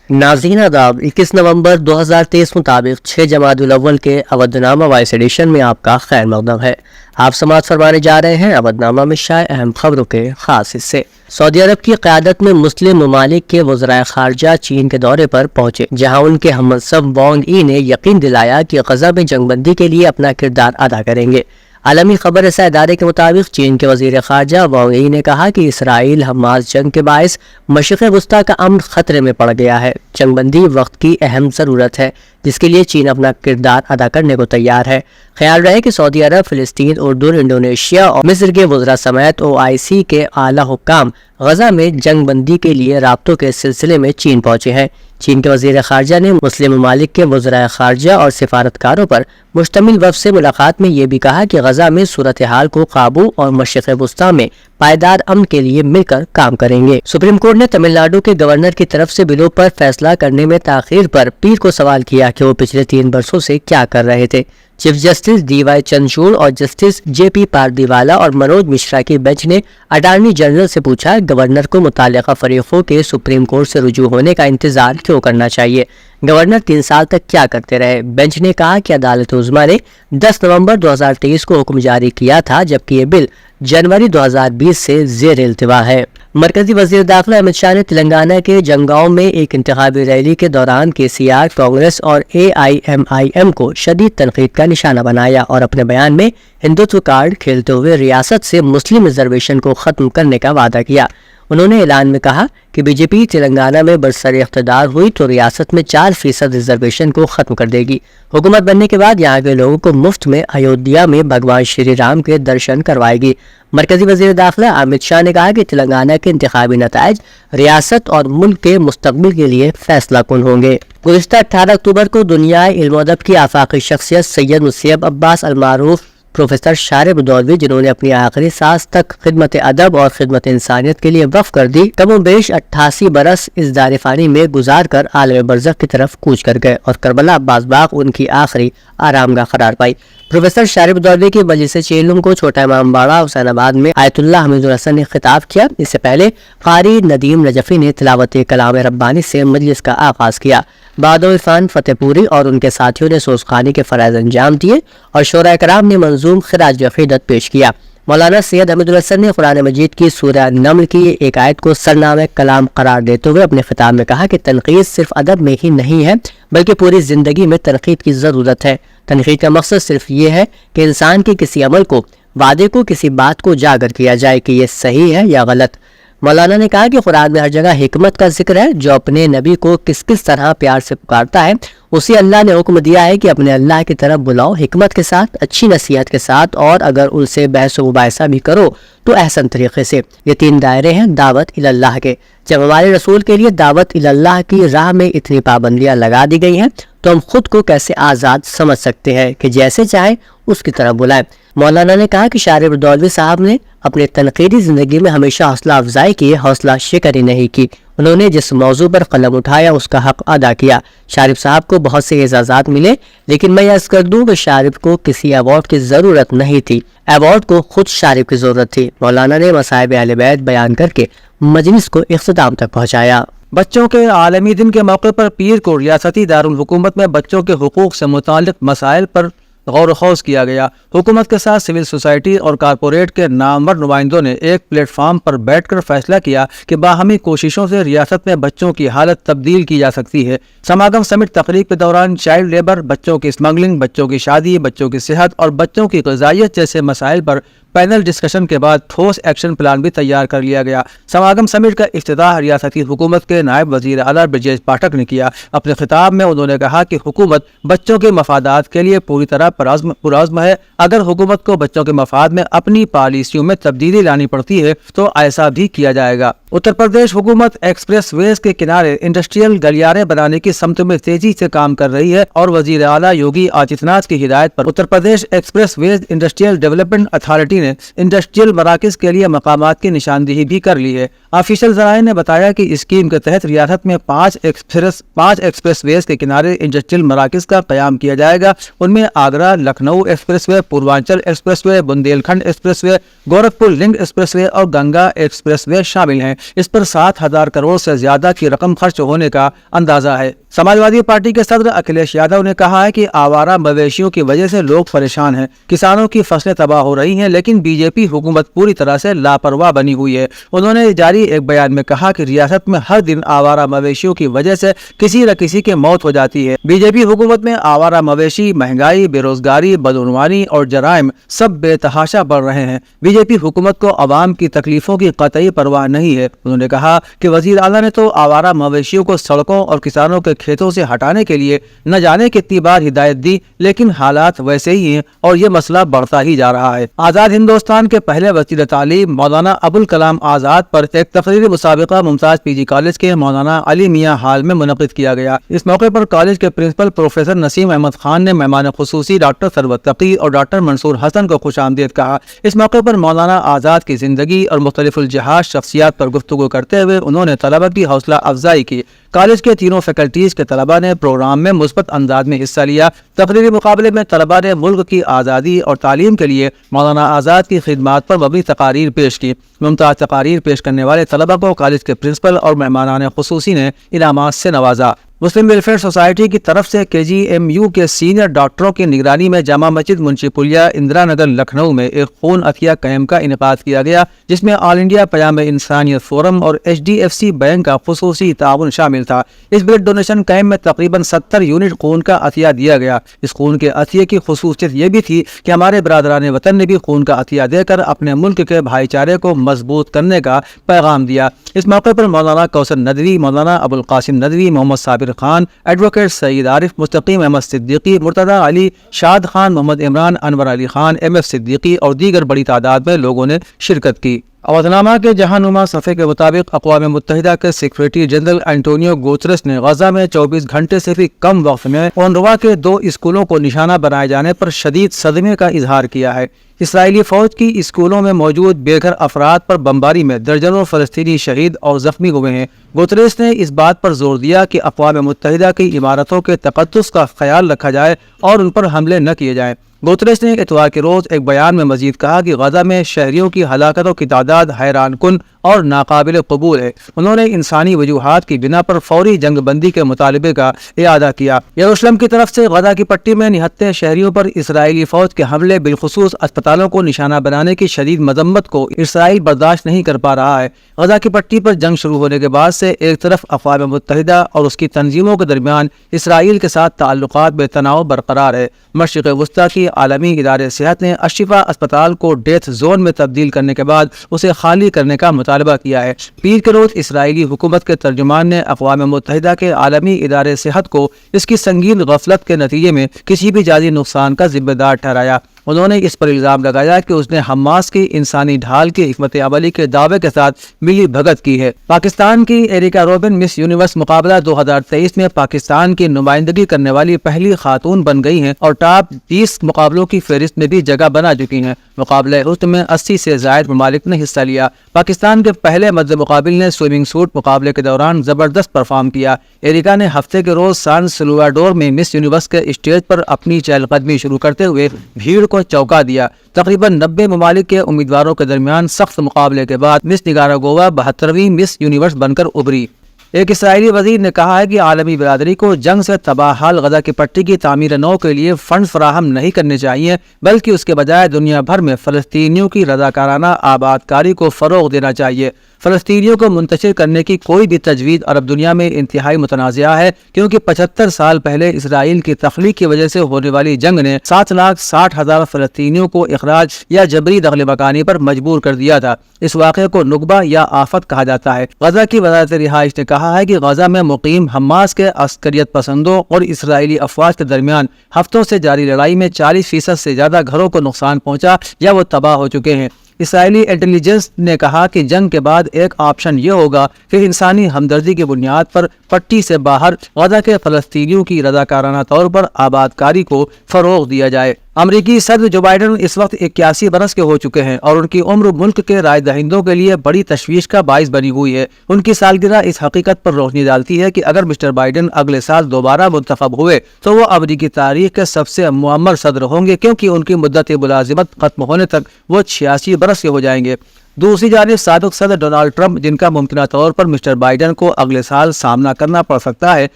ناظرین آداب، 21 نومبر 2023 مطابق 6 جمادی الاول کے اودھ نامہ وائس ایڈیشن میں آپ کا خیر مقدم ہے۔ آپ سماعت فرمانے جا رہے ہیں اودھ نامہ میں شائع اہم خبروں کے خاص حصے۔ سعودی عرب کی قیادت میں مسلم ممالک کے وزرائے خارجہ چین کے دورے پر پہنچے، جہاں ان کے ہم منصب وانگ ای نے یقین دلایا کہ غزہ میں جنگ بندی کے لیے اپنا کردار ادا کریں گے۔ عالمی خبر رساں ادارے کے مطابق چین کے وزیر خارجہ وانگ ای نے کہا کہ اسرائیل حماس جنگ کے باعث مشرق وسطیٰ کا امن خطرے میں پڑ گیا ہے۔ جنگ بندی وقت کی اہم ضرورت ہے، جس کے لیے چین اپنا کردار ادا کرنے کو تیار ہے۔ خیال رہے کہ سعودی عرب، فلسطین، اردن، انڈونیشیا اور مصر کے وزراء سمیت OIC کے اعلیٰ حکام غزہ میں جنگ بندی کے لیے رابطوں کے سلسلے میں چین پہنچے ہیں۔ چین کے وزیر خارجہ نے مسلم ممالک کے وزرائے خارجہ اور سفارتکاروں پر مشتمل وفد سے ملاقات میں یہ بھی کہا کہ غزہ میں صورتحال کو قابو اور مشرق وسطیٰ میں پائیدار امن کے لیے مل کر کام کریں گے۔ سپریم کورٹ نے تمل ناڈو کے گورنر کی طرف سے بلوں پر فیصلہ کرنے میں تاخیر پر پیر کو سوال کیا کہ وہ پچھلے 3 برسوں سے کیا کر رہے تھے۔ چیف جسٹس DY چندرچوڑ اور جسٹس JP پاردیوالا اور منوج مشرا کی بینچ نے اٹارنی جنرل سے پوچھا، گورنر کو متعلقہ فریقوں کے سپریم کورٹ سے رجوع ہونے کا انتظار کیوں کرنا چاہیے؟ گورنر 3 سال تک کیا کرتے رہے؟ بینچ نے کہا کہ عدالت عظمیٰ نے 10 نومبر 2023 کو حکم جاری کیا تھا، جبکہ یہ بل جنوری 2020 سے زیر التوا ہے۔ مرکزی وزیر داخلہ امت شاہ نے تلنگانہ کے جنگاؤں میں ایک انتخابی ریلی کے دوران KCR، کانگریس اور AIMIM کو شدید تنقید کا نشانہ بنایا اور اپنے بیان میں ہندوتو کارڈ کھیلتے ہوئے ریاست سے مسلم ریزرویشن کو ختم کرنے کا وعدہ کیا۔ انہوں نے اعلان میں کہا کہ BJP تلنگانہ میں برسر اقتدار ہوئی تو ریاست میں 4% ریزرویشن کو ختم کر دے گی۔ حکومت بننے کے بعد یہاں کے لوگوں کو مفت میں ایودھیا میں بھگوان شری رام کے درشن کروائے گی۔ مرکزی وزیر داخلہ امت شاہ نے کہا کہ تلنگانہ کے انتخابی نتائج ریاست اور ملک کے مستقبل کے لیے فیصلہ کن ہوں گے۔ گزشتہ 18 اکتوبر کو دنیائے علم و ادب کی آفاقی شخصیت سید مسیب عباس المعروف پروفیسر شارب ادولوی، جنہوں نے اپنی آخری سانس تک خدمت ادب اور خدمت انسانیت کے لیے وقف کر دی، کم و بیش 88 برس اس دار فانی میں گزار کر عالم برزخ کی طرف کوچ کر گئے اور کربلا عباس باغ ان کی آخری آرام گاہ قرار پائی۔ پروفیسر شارب ادولوی کی مجلس چیلم کو چھوٹا امام باڑہ حسین آباد میں آیت اللہ حمید الحسن نے خطاب کیا۔ اس سے پہلے قاری ندیم نجفی نے تلاوت کلام ربانی سے مجلس کا آغاز کیا۔ بعد عرفان فتح پوری اور ان کے ساتھیوں نے سوزخانی کے فرائض انجام دیے اور شورا کرام نے منظوم خراج عقیدت پیش کیا۔ مولانا سید حمید الحسن نے قرآن مجید کی سورہ نمل کی ایک آیت کو سرنامہ کلام قرار دیتے ہوئے اپنے خطاب میں کہا کہ تنقید صرف ادب میں ہی نہیں ہے، بلکہ پوری زندگی میں تنقید کی ضرورت ہے۔ تنقید کا مقصد صرف یہ ہے کہ انسان کے کسی عمل کو، وعدے کو، کسی بات کو اجاگر کیا جائے کہ یہ صحیح ہے یا غلط۔ مولانا نے کہا کہ قرآن میں ہر جگہ حکمت کا ذکر ہے۔ جو اپنے نبی کو کس طرح پیار سے پکارتا ہے، اسی اللہ نے حکم دیا ہے کہ اپنے اللہ کی طرف بلاؤ، حکمت کے ساتھ، اچھی نصیحت کے ساتھ، اور اگر ان سے بحث و مباحثہ بھی کرو تو احسن طریقے سے۔ یہ 3 دائرے ہیں دعوت اللہ کے۔ جب ہمارے رسول کے لیے دعوت اللہ کی راہ میں اتنی پابندیاں لگا دی گئی ہیں تو ہم خود کو کیسے آزاد سمجھ سکتے ہیں کہ جیسے چاہیں اس کی طرف بلائیں۔ مولانا نے کہا کہ شارب ادولوی صاحب نے اپنے تنقیدی زندگی میں ہمیشہ حوصلہ افزائی کی، حوصلہ شکنی نہیں کی۔ انہوں نے جس موضوع پر قلم اٹھایا اس کا حق ادا کیا۔ شارب صاحب کو بہت سے اعزازات ملے، لیکن میں عرض کر دوں کہ شارب کو کسی ایوارڈ کی ضرورت نہیں تھی، ایوارڈ کو خود شارب کی ضرورت تھی۔ مولانا نے مصائب اہل بیت بیان کر کے مجلس کو اختتام تک پہنچایا۔ بچوں کے عالمی دن کے موقع پر پیر کو ریاستی دارالحکومت میں بچوں کے حقوق سے متعلق مسائل پر غور و خوض کیا گیا۔ حکومت کے ساتھ سول سوسائٹی اور کارپوریٹ کے نامور نمائندوں نے ایک پلیٹ فارم پر بیٹھ کر فیصلہ کیا کہ باہمی کوششوں سے ریاست میں بچوں کی حالت تبدیل کی جا سکتی ہے۔ سماگم سمٹ تقریب کے دوران چائلڈ لیبر، بچوں کی اسمگلنگ، بچوں کی شادی، بچوں کی صحت اور بچوں کی غذائیت جیسے مسائل پر پینل ڈسکشن کے بعد ٹھوس ایکشن پلان بھی تیار کر لیا گیا۔ سماگم سمٹ کا افتتاح ریاستی حکومت کے نائب وزیر اعلیٰ برجیش پاٹھک نے کیا۔ اپنے خطاب میں انہوں نے کہا کہ حکومت بچوں کے مفادات کے لیے پوری طرح پرعزم ہے۔ اگر حکومت کو بچوں کے مفاد میں اپنی پالیسیوں میں تبدیلی لانی پڑتی ہے تو ایسا بھی کیا جائے گا۔ اتر پردیش حکومت ایکسپریس ویز کے کنارے انڈسٹریل گلیارے بنانے کی سمت میں تیزی سے کام کر رہی ہے اور وزیر اعلیٰ یوگی آدتیہ ناتھ کی ہدایت پر اتر پردیش ایکسپریس ویز انڈسٹریل ڈیولپمنٹ اتھارٹی نے انڈسٹریل مراکز کے لیے مقامات کی نشاندہی بھی کر لی ہے۔ آفیشل ذرائع نے بتایا کہ اسکیم کے تحت ریاست میں 5 ایکسپریس ویز کے کنارے انڈسٹریل مراکز کا قیام کیا جائے گا۔ ان میں Agra Lucknow express way, Purvanchal express way, بندیل کھنڈ express way, Gorakhpur link express way اور گنگا ایکسپریس وے شامل ہیں۔ اس پر 7,000 کروڑ سے زیادہ کی رقم خرچ ہونے کا اندازہ ہے۔ سماجوادی پارٹی کے صدر اکھلیش یادو نے کہا ہے کہ آوارہ مویشیوں کی وجہ سے لوگ پریشان ہیں، کسانوں کی فصلیں تباہ ہو رہی ہیں، لیکن بی جے پی حکومت پوری طرح سے لاپرواہ بنی ہوئی ہے۔ انہوں نے جاری ایک بیان میں کہا کہ ریاست میں ہر دن آوارہ مویشیوں کی وجہ سے کسی نہ کسی کی موت ہو جاتی ہے۔ بی جے پی حکومت میں آوارہ مویشی، مہنگائی، بے روزگاری، بدعنوانی اور جرائم سب بے تحاشا بڑھ رہے ہیں۔ بی جے پی حکومت کو عوام کی تکلیفوں کی قطعی پرواہ نہیں ہے۔ انہوں نے کہا کہ وزیر اعلیٰ نے تو آوارہ مویشیوں کو سڑکوں اور کسانوں کے کھیتوں سے ہٹانے کے لیے نہ جانے کتنی بار ہدایت دی، لیکن حالات ویسے ہی ہیں اور یہ مسئلہ بڑھتا ہی جا رہا ہے۔ آزاد ہندوستان کے پہلے وزیر تعلیم مولانا ابوالکلام آزاد پر ایک تقریری مسابقہ ممتاز پی جی کالج کے مولانا علی میاں ہال میں منعقد کیا گیا۔ اس موقع پر کالج کے پرنسپل پروفیسر نسیم احمد خان نے مہمان خصوصی ڈاکٹر ثروت تقی اور ڈاکٹر منصور حسن کو خوش آمدید کہا۔ اس موقع پر مولانا آزاد کی زندگی اور مختلف الجہات شخصیات پر گفتگو کرتے ہوئے انہوں نے طلبہ کی حوصلہ افزائی کی۔ کالج کے تینوں فیکلٹیز کے طلبہ نے پروگرام میں مثبت انداز میں حصہ لیا۔ تقریری مقابلے میں طلبہ نے ملک کی آزادی اور تعلیم کے لیے مولانا آزاد کی خدمات پر مبنی تقاریر پیش کی۔ ممتاز تقاریر پیش کرنے والے طلبہ کو کالج کے پرنسپل اور مہمانان خصوصی نے انعامات سے نوازا۔ مسلم ویلفیئر سوسائٹی کی طرف سے کے جی ایم یو کے سینئر ڈاکٹروں کی نگرانی میں جامع مسجد منشی پلیا اندرا نگر لکھنؤ میں ایک خون عطیہ کیمپ کا انعقاد کیا گیا، جس میں آل انڈیا پیام انسانیت فورم اور H D F C bank کا خصوصی تعاون شامل تھا۔ اس بلڈ ڈونیشن کیمپ میں تقریباً 70 یونٹ خون کا عطیہ دیا گیا۔ اس خون کے عطیے کی خصوصیت یہ بھی تھی کہ ہمارے برادران وطن نے بھی خون کا عطیہ دے کر اپنے ملک کے بھائی چارے کو مضبوط کرنے کا پیغام دیا۔ اس موقع پر مولانا کوثر ندوی، مولانا ابوالقاسم ندوی، محمد صابر خان، ایڈوکیٹ سعید عارف، مستقیم احمد صدیقی، مرتضی علی، شاد خان، محمد عمران، انور علی خان، ایم ایف صدیقی اور دیگر بڑی تعداد میں لوگوں نے شرکت کی۔ اودھنامہ کے جہاں نما صفحے کے مطابق اقوام متحدہ کے سیکریٹری جنرل انٹونیو گوتریس نے غزہ میں 24 گھنٹے سے بھی کم وقت میں اونروا کے 2 اسکولوں کو نشانہ بنائے جانے پر شدید صدمے کا اظہار کیا ہے۔ اسرائیلی فوج کی اسکولوں میں موجود بے گھر افراد پر بمباری میں درجنوں فلسطینی شہید اور زخمی ہوئے ہیں۔ گوتریس نے اس بات پر زور دیا کہ اقوام متحدہ کی عمارتوں کے تقدس کا خیال رکھا جائے اور ان پر حملے نہ کیے جائیں۔ گوتریس نے اتوار کے روز ایک بیان میں مزید کہا کہ غزہ میں شہریوں کی ہلاکتوں کی تعداد حیران کن اور ناقابل قبول ہے۔ انہوں نے انسانی وجوہات کی بنا پر فوری جنگ بندی کے مطالبے کا اعادہ کیا۔ یروشلم کی طرف سے غزہ کی پٹی میں نہتے شہریوں پر اسرائیلی فوج کے حملے، بالخصوص اسپتالوں کو نشانہ بنانے کی شدید مذمت کو اسرائیل برداشت نہیں کر پا رہا ہے۔ غزہ کی پٹی پر جنگ شروع ہونے کے بعد سے ایک طرف اقوام متحدہ اور اس کی تنظیموں کے درمیان اسرائیل کے ساتھ تعلقات بے تناؤ برقرار ہے۔ مشرق وسطیٰ کی عالمی ادارے صحت نے الشفا اسپتال کو ڈیتھ زون میں تبدیل کرنے کے بعد اسے خالی کرنے کا مطالبہ کیا ہے۔ پیر کے روز اسرائیلی حکومت کے ترجمان نے اقوام متحدہ کے عالمی ادارے صحت کو اس کی سنگین غفلت کے نتیجے میں کسی بھی جانی نقصان کا ذمہ دار ٹھہرایا۔ انہوں نے اس پر الزام لگایا کہ اس نے حماس کی انسانی ڈھال کی حکمت عملی کے دعوے کے ساتھ ملی بھگت کی ہے۔ پاکستان کی ایریکا روبن مس یونیورس مقابلہ 2023 میں پاکستان کی نمائندگی کرنے والی پہلی خاتون بن گئی ہیں اور ٹاپ 20 مقابلوں کی فہرست میں بھی جگہ بنا چکی ہیں۔ مقابلہ حسن میں 80 سے زائد ممالک نے حصہ لیا۔ پاکستان کے پہلے مرد مقابل نے سوئمنگ سوٹ مقابلے کے دوران زبردست پرفارم کیا۔ ایریکا نے ہفتے کے روز سان سلواڈور میں مس یونیورس کے اسٹیج پر اپنی چہل قدمی شروع کرتے ہوئے بھیڑ کو چوکا دیا۔ تقریباً 90 ممالک کے امیدواروں کے درمیان سخت مقابلے کے بعد مس نگاراگوا 72ویں مس یونیورس بن کر ابھری۔ ایک اسرائیلی وزیر نے کہا ہے کہ عالمی برادری کو جنگ سے تباہ حال غزہ کی پٹی کی تعمیر نو کے لیے فنڈز فراہم نہیں کرنے چاہیے، بلکہ اس کے بجائے دنیا بھر میں فلسطینیوں کی رضاکارانہ آباد کاری کو فروغ دینا چاہیے۔ فلسطینیوں کو منتشر کرنے کی کوئی بھی تجویز عرب دنیا میں انتہائی متنازعہ ہے، کیونکہ 75 سال پہلے اسرائیل کی تخلیق کی وجہ سے ہونے والی جنگ نے 7,60,000 فلسطینیوں کو اخراج یا جبری نقل مکانی پر مجبور کر دیا تھا۔ اس واقعے کو نکبہ یا آفت کہا جاتا ہے۔ غزہ کی وزارت رہائش نے کہا ہے کہ غزہ میں مقیم حماس کے عسکریت پسندوں اور اسرائیلی افواج کے درمیان ہفتوں سے جاری لڑائی میں 40% سے زیادہ گھروں کو نقصان پہنچا یا وہ تباہ ہو چکے ہیں۔ اسرائیلی انٹیلیجنس نے کہا کہ جنگ کے بعد ایک آپشن یہ ہوگا کہ انسانی ہمدردی کی بنیاد پر پٹی سے باہر غزہ کے فلسطینیوں کی رضاکارانہ طور پر آباد کاری کو فروغ دیا جائے۔ امریکی صدر جو بائیڈن اس وقت 81 برس کے ہو چکے ہیں اور ان کی عمر ملک کے رائے دہندوں کے لیے بڑی تشویش کا باعث بنی ہوئی ہے۔ ان کی سالگرہ اس حقیقت پر روشنی ڈالتی ہے کہ اگر مسٹر بائیڈن اگلے سال دوبارہ منتخب ہوئے تو وہ امریکی تاریخ کے سب سے معمر صدر ہوں گے، کیونکہ ان کی مدت ملازمت ختم ہونے تک وہ 86 برس کے ہو جائیں گے۔ دوسری جانب سابق صدر ڈونالڈ ٹرمپ، جن کا ممکنہ طور پر مسٹر بائیڈن کو اگلے سال سامنا کرنا پڑ سکتا ہے،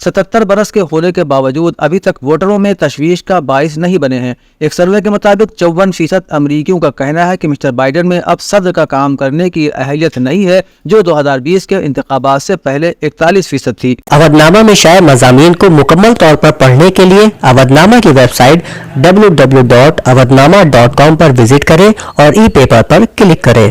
77 برس کے ہونے کے باوجود ابھی تک ووٹروں میں تشویش کا باعث نہیں بنے ہیں۔ ایک سروے کے مطابق 54% امریکیوں کا کہنا ہے کہ مسٹر بائیڈن میں اب صدر کا کام کرنے کی اہلیت نہیں ہے، جو 2020 کے انتخابات سے پہلے 41% تھی۔ اودھ نامہ میں شائع مضامین کو مکمل طور پر پڑھنے کے لیے اودھ نامہ کی ویب سائٹ www.awadhnama.com پر وزٹ کریں اور ای پیپر پر کلک کریں۔